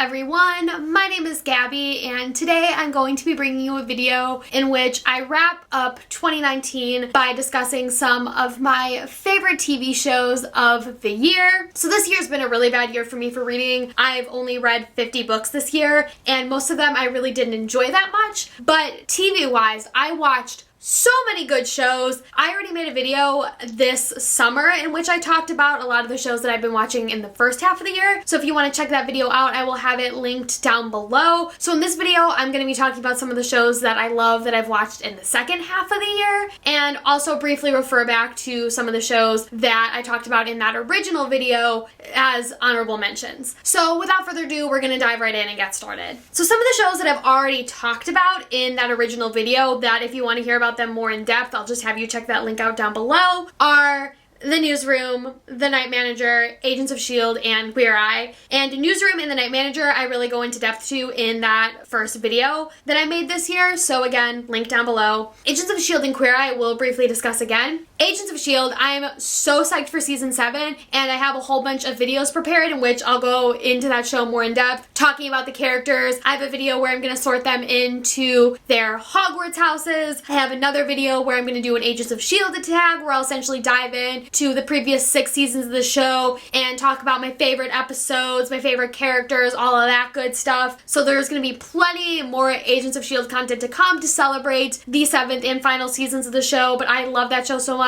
everyone, my name is Gabby and today I'm going to be bringing you a video in which I wrap up 2019 by discussing some of my favorite TV shows of the year. So this year's been a really bad year for me for reading. I've only read 50 books this year and most of them I really didn't enjoy that much, but TV-wise, I watched so many good shows. I already made a video this summer in which I talked about a lot of the shows that I've been watching in the first half of the year. So if you want to check that video out, I will have it linked down below. So in this video, I'm going to be talking about some of the shows that I love that I've watched in the second half of the year, and also briefly refer back to some of the shows that I talked about in that original video as honorable mentions. So without further ado, we're going to dive right in and get started. So some of the shows that I've already talked about in that original video that if you want to hear about them more in depth, I'll just have you check that link out down below, are The Newsroom, The Night Manager, Agents of S.H.I.E.L.D., and Queer Eye. And Newsroom and The Night Manager I really go into depth to in that first video that I made this year, so again, link down below. Agents of S.H.I.E.L.D. and Queer Eye we'll briefly discuss again. Agents of S.H.I.E.L.D., I'm so psyched for season 7, and I have a whole bunch of videos prepared in which I'll go into that show more in depth, talking about the characters. I have a video where I'm going to sort them into their Hogwarts houses. I have another video where I'm going to do an Agents of S.H.I.E.L.D. tag where I'll essentially dive in to the previous 6 seasons of the show and talk about my favorite episodes, my favorite characters, all of that good stuff. So there's going to be plenty more Agents of S.H.I.E.L.D. content to come to celebrate the 7th and final seasons of the show, but I love that show so much.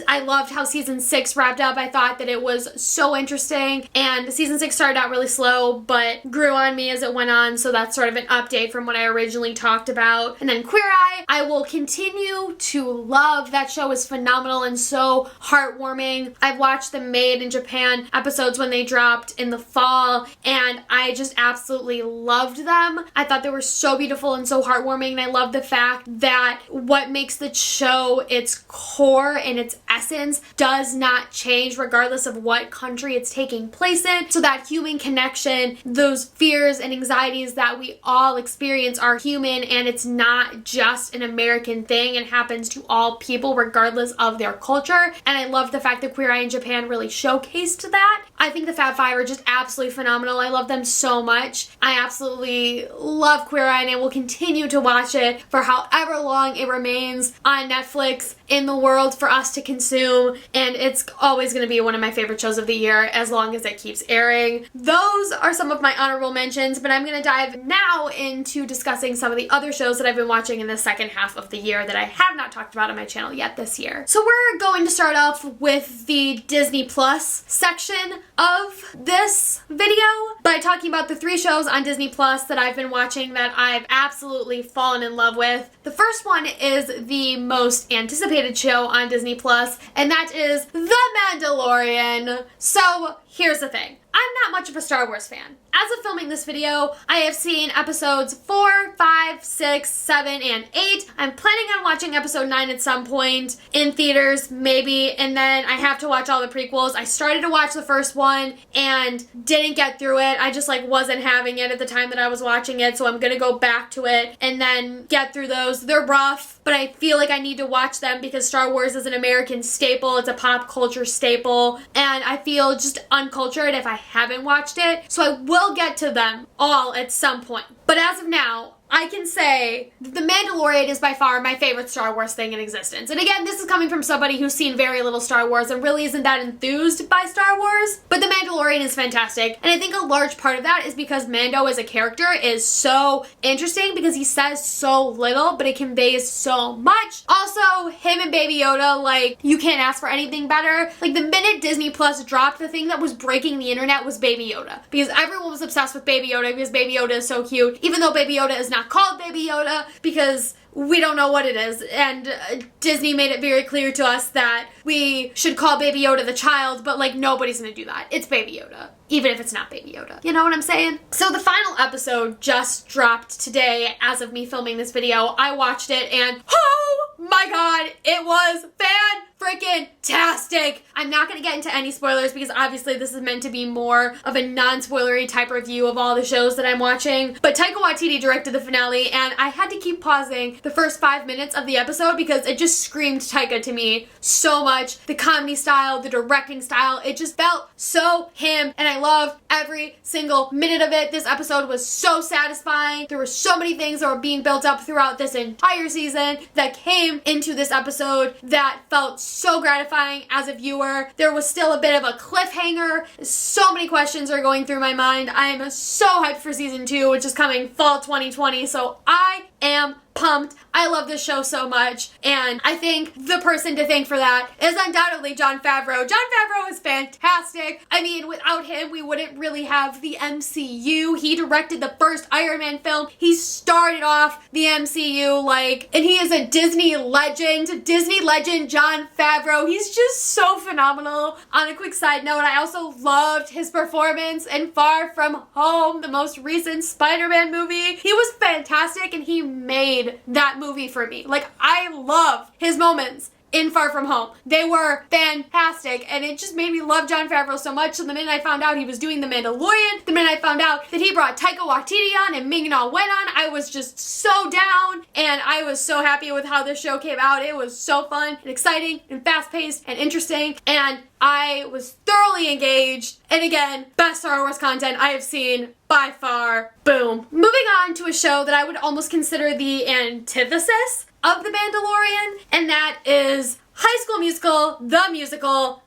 I loved how season 6 wrapped up. I thought that it was so interesting, and season 6 started out really slow but grew on me as it went on, so that's sort of an update from what I originally talked about. And then Queer Eye, I will continue to love. That show is phenomenal and so heartwarming. I've watched the Made in Japan episodes when they dropped in the fall, and I just absolutely loved them. I thought they were so beautiful and so heartwarming, and I love the fact that what makes the show its core and its essence does not change regardless of what country it's taking place in. So that human connection, those fears and anxieties that we all experience are human, and it's not just an American thing. It happens to all people regardless of their culture, and I love the fact that Queer Eye in Japan really showcased that. I think the Fab Five are just absolutely phenomenal. I love them so much. I absolutely love Queer Eye, and I will continue to watch it for however long it remains on Netflix in the world for us to consume, and it's always going to be one of my favorite shows of the year as long as it keeps airing. Those are some of my honorable mentions, but I'm going to dive now into discussing some of the other shows that I've been watching in the second half of the year that I have not talked about on my channel yet this year. So we're going to start off with the Disney Plus section of this video by talking about the 3 shows on Disney Plus that I've been watching that I've absolutely fallen in love with. The first one is the most anticipated show on Disney Plus, and that is The Mandalorian. So here's the thing. I'm not much of a Star Wars fan. As of filming this video, I have seen episodes 4, 5, 6, 7, and 8. I'm planning on watching episode 9 at some point in theaters, maybe, and then I have to watch all the prequels. I started to watch the first one and didn't get through it. I just wasn't having it at the time that I was watching it, so I'm gonna go back to it and then get through those. They're rough, but I feel like I need to watch them because Star Wars is an American staple. It's a pop culture staple, and I feel just uncultured if I haven't watched it, so I will get to them all at some point. But as of now, I can say that The Mandalorian is by far my favorite Star Wars thing in existence. And again, this is coming from somebody who's seen very little Star Wars and really isn't that enthused by Star Wars. But The Mandalorian is fantastic. And I think a large part of that is because Mando as a character is so interesting because he says so little, but it conveys so much. Also, him and Baby Yoda, you can't ask for anything better. The minute Disney Plus dropped, the thing that was breaking the internet was Baby Yoda. Because everyone was obsessed with Baby Yoda because Baby Yoda is so cute. Even though Baby Yoda is not called Baby Yoda because we don't know what it is, and Disney made it very clear to us that we should call Baby Yoda the child, but nobody's gonna do that. It's Baby Yoda, even if it's not Baby Yoda. You know what I'm saying? So the final episode just dropped today as of me filming this video. I watched it and oh my god, it was fan-freaking-tastic. I'm not going to get into any spoilers because obviously this is meant to be more of a non-spoilery type review of all the shows that I'm watching. But Taika Waititi directed the finale and I had to keep pausing the first 5 minutes of the episode because it just screamed Taika to me so much. The comedy style, the directing style, it just felt so him, and I loved every single minute of it. This episode was so satisfying. There were so many things that were being built up throughout this entire season that came into this episode that felt so gratifying as a viewer. There was still a bit of a cliffhanger. So many questions are going through my mind. I am so hyped for season 2, which is coming fall 2020, so I am pumped. I love this show so much, and I think the person to thank for that is undoubtedly Jon Favreau. Jon Favreau is fantastic. I mean, without him, we wouldn't really have the MCU. He directed the first Iron Man film. He started off the MCU, and he is a Disney legend. Disney legend Jon Favreau. He's just so phenomenal. On a quick side note, I also loved his performance in Far From Home, the most recent Spider-Man movie. He was fantastic, and he made that movie for me. I love his moments in Far From Home. They were fantastic, and it just made me love Jon Favreau so much. So the minute I found out he was doing The Mandalorian, the minute I found out that he brought Taika Waititi on and Ming-Na Wen on, I was just so down, and I was so happy with how this show came out. It was so fun and exciting and fast-paced and interesting, and I was thoroughly engaged. And again, best Star Wars content I have seen by far. Boom. Moving on to a show that I would almost consider the antithesis of The Mandalorian, and that is High School Musical,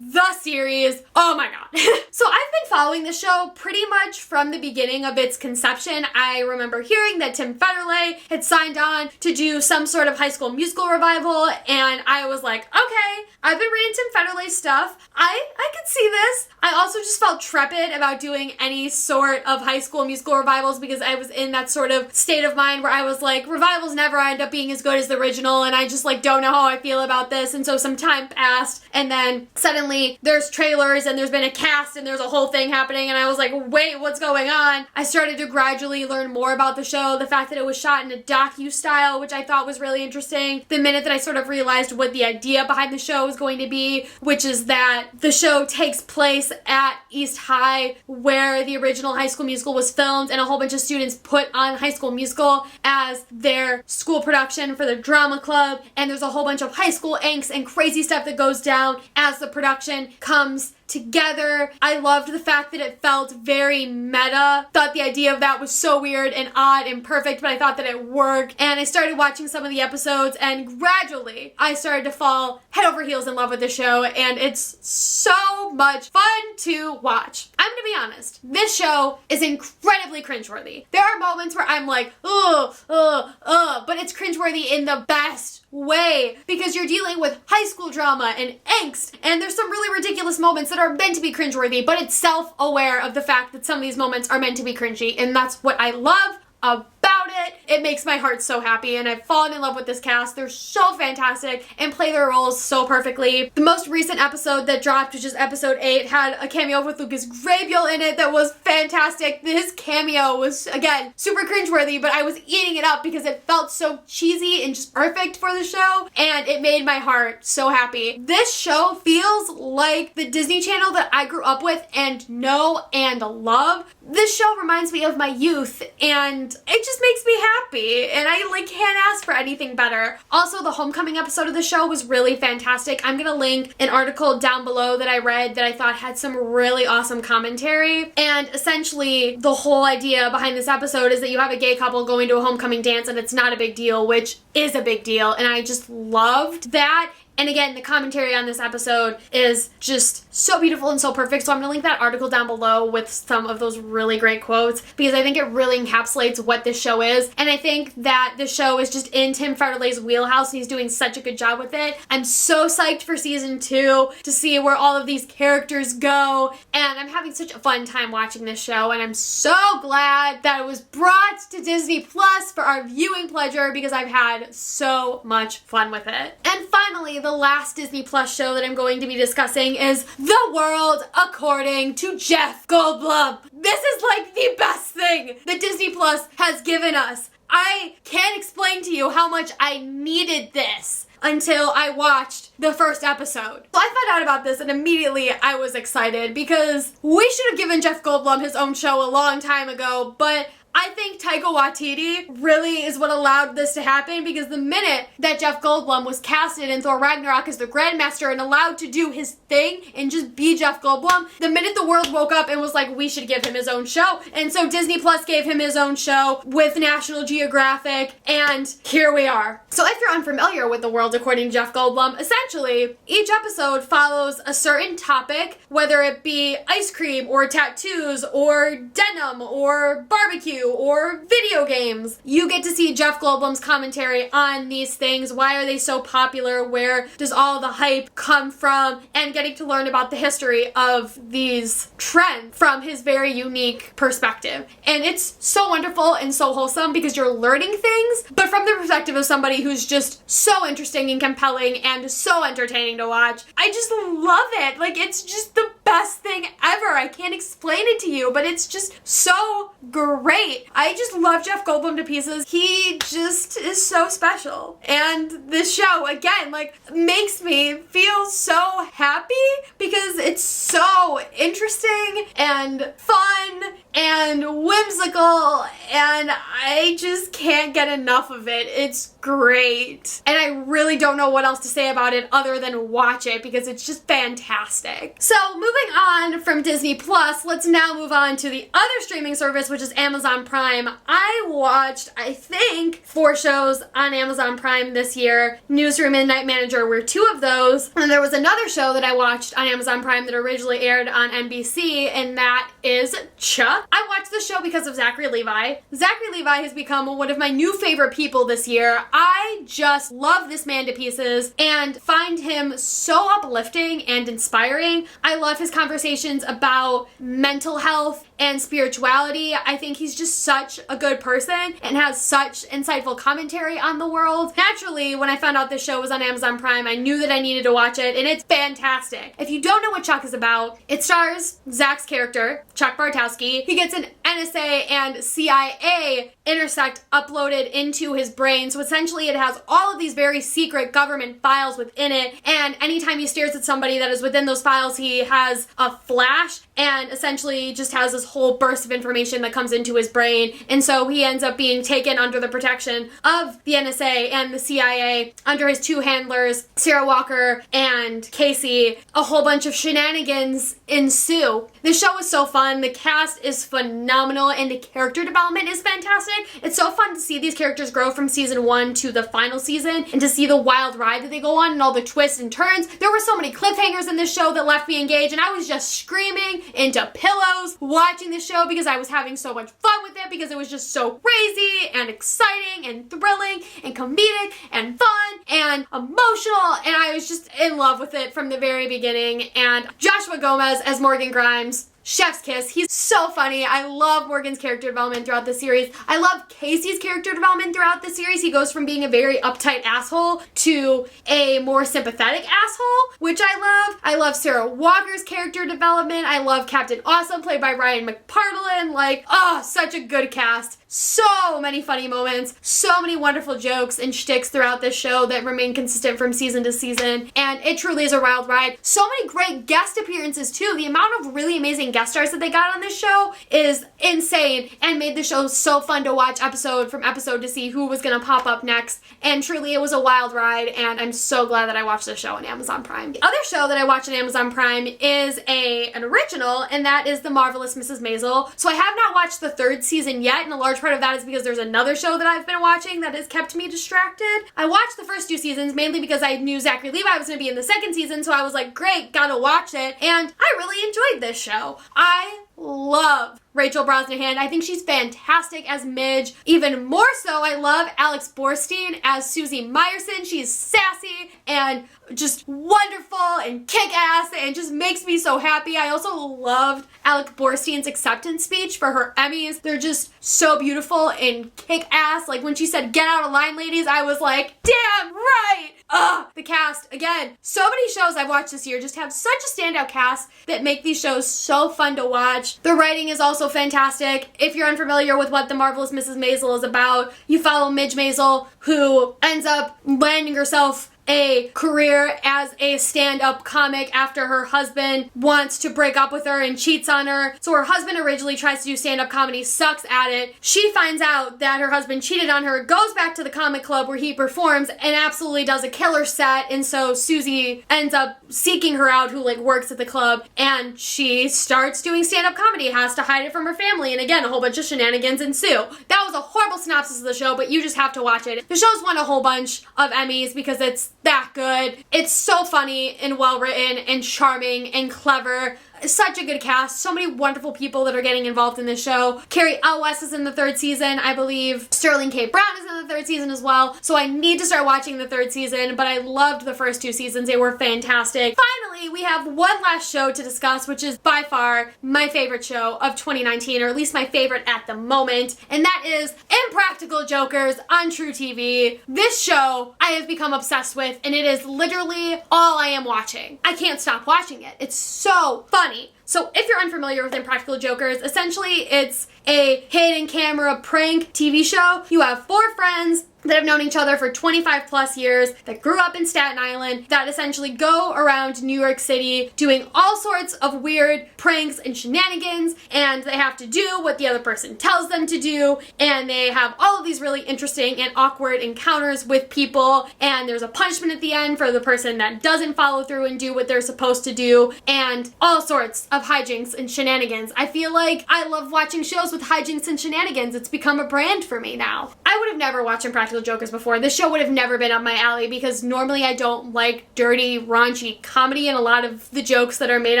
the series. Oh my god. So I've been following the show pretty much from the beginning of its conception. I remember hearing that Tim Federle had signed on to do some sort of High School Musical revival, and I was like, okay, I've been reading Tim Federle's stuff. I could see this. I also just felt trepid about doing any sort of High School Musical revivals because I was in that sort of state of mind where I was like, revivals never end up being as good as the original, and I just don't know how I feel about this. And so some time passed, and then suddenly there's trailers and there's been a cast and there's a whole thing happening, and I was like, wait, what's going on? I started to gradually learn more about the show, the fact that it was shot in a docu-style, which I thought was really interesting. The minute that I sort of realized what the idea behind the show was going to be, which is that the show takes place at East High, where the original High School Musical was filmed, and a whole bunch of students put on High School Musical as their school production for their drama club, and there's a whole bunch of high school angst and crazy stuff that goes down as the production comes together. I loved the fact that it felt very meta. Thought the idea of that was so weird and odd and perfect, but I thought that it worked. And I started watching some of the episodes, and gradually I started to fall head over heels in love with the show, and it's so much fun to watch. I'm gonna be honest, this show is incredibly cringeworthy. There are moments where I'm like, but it's cringeworthy in the best way, because you're dealing with high school drama and angst, and there's some really ridiculous moments that are meant to be cringeworthy, but it's self-aware of the fact that some of these moments are meant to be cringy, and that's what I love about it. It makes my heart so happy, and I've fallen in love with this cast. They're so fantastic and play their roles so perfectly. The most recent episode that dropped, which is episode 8, had a cameo with Lucas Grabeel in it that was fantastic. His cameo was, again, super cringeworthy, but I was eating it up because it felt so cheesy and just perfect for the show, and it made my heart so happy. This show feels like the Disney Channel that I grew up with and know and love. This show reminds me of my youth, and it just makes me happy, and I can't ask for anything better. Also, the homecoming episode of the show was really fantastic. I'm gonna link an article down below that I read that I thought had some really awesome commentary, and essentially the whole idea behind this episode is that you have a gay couple going to a homecoming dance and it's not a big deal, which is a big deal, and I just loved that. And again, the commentary on this episode is just so beautiful and so perfect. So I'm going to link that article down below with some of those really great quotes, because I think it really encapsulates what this show is. And I think that the show is just in Tim Federle's wheelhouse, and he's doing such a good job with it. I'm so psyched for season 2 to see where all of these characters go. And I'm having such a fun time watching this show. And I'm so glad that it was brought to Disney Plus for our viewing pleasure, because I've had so much fun with it. And finally, the last Disney Plus show that I'm going to be discussing is The World According to Jeff Goldblum. This is the best thing that Disney Plus has given us. I can't explain to you how much I needed this until I watched the first episode. So I found out about this and immediately I was excited, because we should have given Jeff Goldblum his own show a long time ago, but I think Taika Waititi really is what allowed this to happen, because the minute that Jeff Goldblum was casted in Thor Ragnarok as the Grandmaster and allowed to do his thing and just be Jeff Goldblum, the minute the world woke up and was like, we should give him his own show. And so Disney Plus gave him his own show with National Geographic, and here we are. So if you're unfamiliar with the world according to Jeff Goldblum, essentially each episode follows a certain topic, whether it be ice cream or tattoos or denim or barbecue or video games. You get to see Jeff Goldblum's commentary on these things. Why are they so popular? Where does all the hype come from? And getting to learn about the history of these trends from his very unique perspective. And it's so wonderful and so wholesome because you're learning things, but from the perspective of somebody who's just so interesting and compelling and so entertaining to watch. I just love it. Like, it's just the best thing ever. I can't explain it to you, but it's just so great. I just love Jeff Goldblum to pieces. He just is so special. And this show, again, like, makes me feel so happy because it's so interesting and fun and whimsical, and I just can't get enough of it. It's great. And I really don't know what else to say about it other than watch it because it's just fantastic. So moving on from Disney Plus, let's now move on to the other streaming service, which is Amazon Prime. I watched, I think, 4 shows on Amazon Prime this year. Newsroom and Night Manager were 2 of those. And there was another show that I watched on Amazon Prime that originally aired on NBC, and that is Chuck. I watched this show because of Zachary Levi. Zachary Levi has become one of my new favorite people this year. I just love this man to pieces and find him so uplifting and inspiring. I love his conversations about mental health and spirituality. I think he's just such a good person and has such insightful commentary on the world. Naturally, when I found out this show was on Amazon Prime, I knew that I needed to watch it, and it's fantastic. If you don't know what Chuck is about, it stars Zach's character, Chuck Bartowski. He gets an NSA and CIA intersect uploaded into his brain, so essentially it has all of these very secret government files within it, and anytime he stares at somebody that is within those files, he has a flash and essentially just has this whole burst of information that comes into his brain. And so he ends up being taken under the protection of the NSA and the CIA under his 2 handlers, Sarah Walker and Casey. A whole bunch of shenanigans ensue. This show is so fun. The cast is phenomenal and the character development is fantastic. It's so fun to see these characters grow from season 1 to the final season and to see the wild ride that they go on and all the twists and turns. There were so many cliffhangers in this show that left me engaged, and I was just screaming into pillows watching this show because I was having so much fun with it because it was just so crazy and exciting and thrilling and comedic and fun and emotional, and I was just in love with it from the very beginning. And Joshua Gomez as Morgan Grimes, chef's kiss. He's so funny. I love Morgan's character development throughout the series. I love Casey's character development throughout the series. He goes from being a very uptight asshole to a more sympathetic asshole, which I love. I love Sarah Walker's character development. I love Captain Awesome, played by Ryan McPartlin. Like, oh, such a good cast. So many funny moments, so many wonderful jokes and shticks throughout this show that remain consistent from season to season, and it truly is a wild ride. So many great guest appearances too. The amount of really amazing guest stars that they got on this show is insane and made the show so fun to watch episode from episode to see who was going to pop up next, and truly it was a wild ride, and I'm so glad that I watched this show on Amazon Prime. The other show that I watched on Amazon Prime is an original, and that is The Marvelous Mrs Maisel. So I have not watched the 3rd season yet, and a large part of that is because there's another show that I've been watching that has kept me distracted. I watched the first 2 seasons mainly because I knew Zachary Levi was going to be in the 2nd season, so I was like, great, gotta watch it, and I really enjoyed this show. I love Rachel Brosnahan. I think she's fantastic as Midge. Even more so, I love Alex Borstein as Susie Meyerson. She's sassy and just wonderful and kick-ass and just makes me so happy. I also loved Alex Borstein's acceptance speech for her Emmys. They're just so beautiful and kick-ass. Like when she said, "Get out of line, ladies," I was like, damn right! Ugh, the cast, again, so many shows I've watched this year just have such a standout cast that make these shows so fun to watch. The writing is also fantastic. If you're unfamiliar with what The Marvelous Mrs Maisel is about, you follow Midge Maisel, who ends up landing herself a career as a stand-up comic after her husband wants to break up with her and cheats on her. So her husband originally tries to do stand-up comedy, sucks at it. She finds out that her husband cheated on her, goes back to the comic club where he performs and absolutely does a killer set. And so Susie ends up seeking her out, who like works at the club, and she starts doing stand-up comedy, has to hide it from her family, and again, a whole bunch of shenanigans ensue. That was a horrible synopsis of the show, but you just have to watch it. The show's won a whole bunch of Emmys because it's that good. It's so funny and well written and charming and clever. Such a good cast. So many wonderful people that are getting involved in this show. Carrie Elwes is in the 3rd season, I believe. Sterling K. Brown is in the 3rd season as well. So I need to start watching the 3rd season, but I loved the first 2 seasons. They were fantastic. Finally, we have one last show to discuss, which is by far my favorite show of 2019, or at least my favorite at the moment, and that is Impractical Jokers on True TV. This show I have become obsessed with, and it is literally all I am watching. I can't stop watching it. It's so funny. So if you're unfamiliar with Impractical Jokers, essentially it's a hidden camera prank TV show. You have 4 friends that have known each other for 25 plus years, that grew up in Staten Island, that essentially go around New York City doing all sorts of weird pranks and shenanigans, and they have to do what the other person tells them to do, and they have all of these really interesting and awkward encounters with people, and there's a punishment at the end for the person that doesn't follow through and do what they're supposed to do, and all sorts of hijinks and shenanigans. I feel like I love watching shows with hijinks and shenanigans. It's become a brand for me now. I would have never watched Impractical Jokers before. This show would have never been up my alley because normally I don't like dirty, raunchy comedy, and a lot of the jokes that are made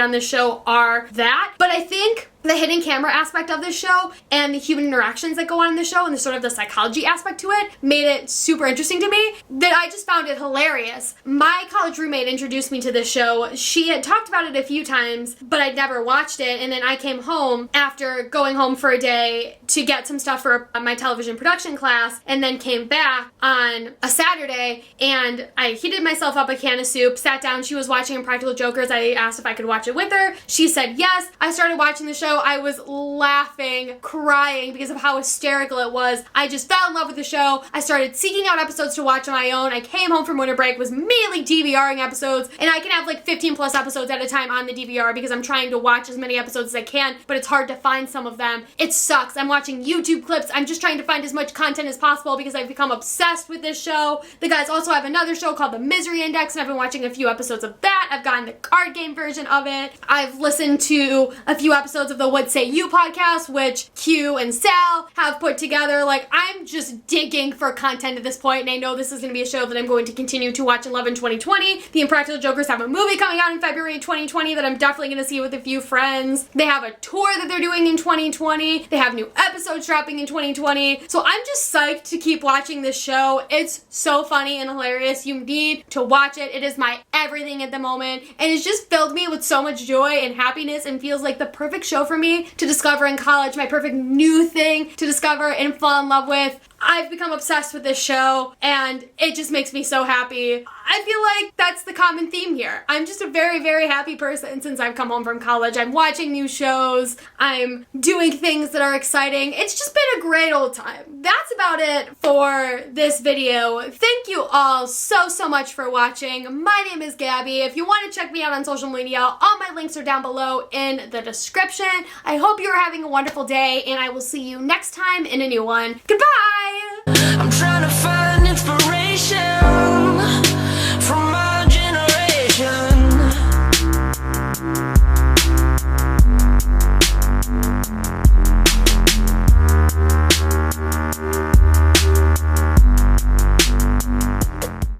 on this show are that. But I think the hidden camera aspect of this show and the human interactions that go on in the show and the sort of the psychology aspect to it made it super interesting to me, that I just found it hilarious. My college roommate introduced me to this show. She had talked about it a few times, but I'd never watched it, and then I came home after going home for a day to get some stuff for my television production class, and then came back on a Saturday, and I heated myself up a can of soup, sat down. She was watching Impractical Jokers. I asked if I could watch it with her. She said yes. I started watching the show. I was laughing, crying because of how hysterical it was. I just fell in love with the show. I started seeking out episodes to watch on my own. I came home from winter break, was immediately DVRing episodes, and I can have like 15 plus episodes at a time on the DVR because I'm trying to watch as many episodes as I can, but it's hard to find some of them. It sucks. I'm watching YouTube clips. I'm just trying to find as much content as possible because I've become obsessed with this show. The guys also have another show called The Misery Index, and I've been watching a few episodes of that. I've gotten the card game version of it. I've listened to a few episodes of the What Say You podcast, which Q and Sal have put together. Like, I'm just digging for content at this point, and I know this is going to be a show that I'm going to continue to watch and love in 2020. The Impractical Jokers have a movie coming out in February 2020 that I'm definitely going to see with a few friends. They have a tour that they're doing in 2020. They have new episodes dropping in 2020. So I'm just psyched to keep watching this show. It's so funny and hilarious. You need to watch it. It is my everything at the moment, and it's just filled me with so much joy and happiness and feels like the perfect show for me to discover in college, my perfect new thing to discover and fall in love with. I've become obsessed with this show, and it just makes me so happy. I feel like that's the common theme here. I'm just a very, very happy person since I've come home from college. I'm watching new shows. I'm doing things that are exciting. It's just been a great old time. That's about it for this video. Thank you all so, so much for watching. My name is Gabby. If you want to check me out on social media, all my links are down below in the description. I hope you're having a wonderful day, and I will see you next time in a new one. Goodbye!